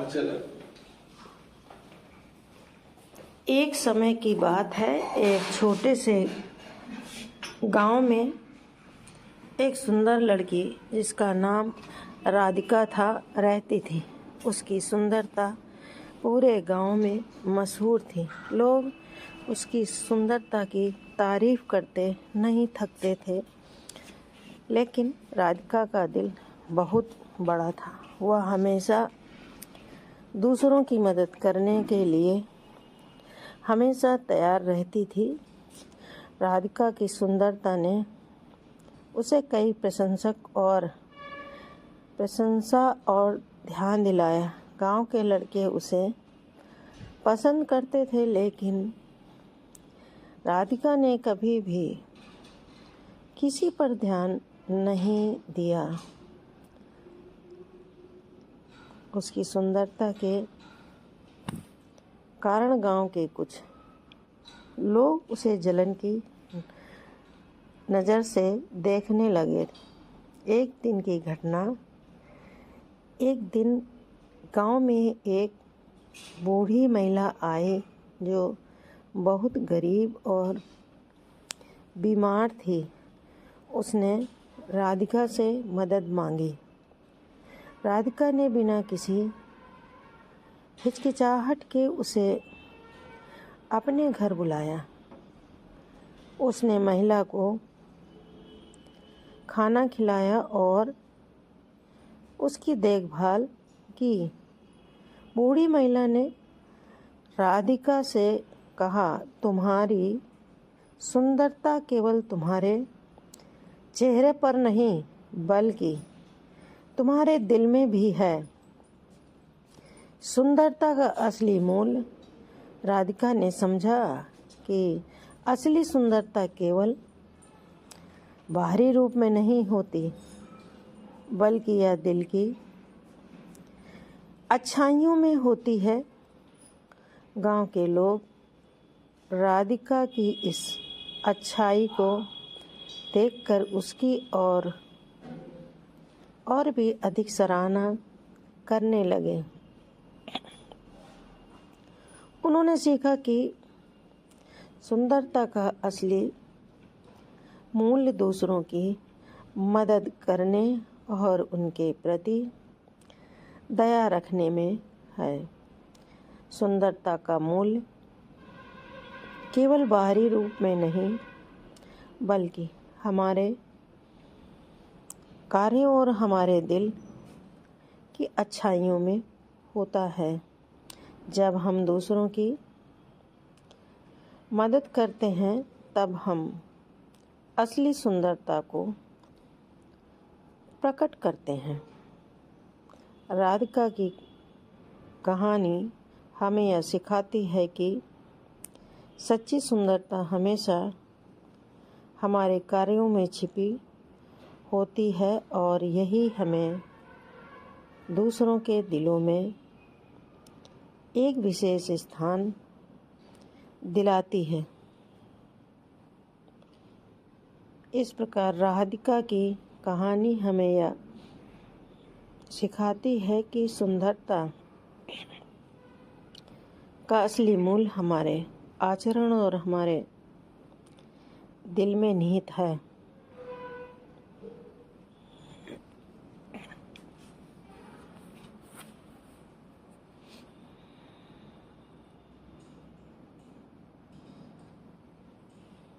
चलो। एक समय की बात है, एक छोटे से गांव में एक सुंदर लड़की जिसका नाम राधिका था रहती थी। उसकी सुंदरता पूरे गांव में मशहूर थी। लोग उसकी सुंदरता की तारीफ करते नहीं थकते थे। लेकिन राधिका का दिल बहुत बड़ा था। वह हमेशा दूसरों की मदद करने के लिए हमेशा तैयार रहती थी। राधिका की सुंदरता ने उसे कई प्रशंसा और ध्यान दिलाया। गांव के लड़के उसे पसंद करते थे, लेकिन राधिका ने कभी भी किसी पर ध्यान नहीं दिया। उसकी सुंदरता के कारण गांव के कुछ लोग उसे जलन की नज़र से देखने लगे। एक दिन की घटना। एक दिन गांव में एक बूढ़ी महिला आई जो बहुत गरीब और बीमार थी। उसने राधिका से मदद मांगी। राधिका ने बिना किसी हिचकिचाहट के उसे अपने घर बुलाया। उसने महिला को खाना खिलाया और उसकी देखभाल की। बूढ़ी महिला ने राधिका से कहा, तुम्हारी सुंदरता केवल तुम्हारे चेहरे पर नहीं, बल्कि तुम्हारे दिल में भी है। सुंदरता का असली मूल्य। राधिका ने समझा कि असली सुंदरता केवल बाहरी रूप में नहीं होती, बल्कि यह दिल की अच्छाइयों में होती है। गांव के लोग राधिका की इस अच्छाई को देखकर उसकी और भी अधिक सराहना करने लगे। उन्होंने सीखा कि सुंदरता का असली मूल्य दूसरों की मदद करने और उनके प्रति दया रखने में है। सुंदरता का मूल्य केवल बाहरी रूप में नहीं, बल्कि हमारे कार्यों और हमारे दिल की अच्छाइयों में होता है। जब हम दूसरों की मदद करते हैं, तब हम असली सुंदरता को प्रकट करते हैं। राधिका की कहानी हमें यह सिखाती है कि सच्ची सुंदरता हमेशा हमारे कार्यों में छिपी होती है और यही हमें दूसरों के दिलों में एक विशेष स्थान दिलाती है। इस प्रकार राधिका की कहानी हमें यह सिखाती है कि सुंदरता का असली मूल्य हमारे आचरण और हमारे दिल में निहित है।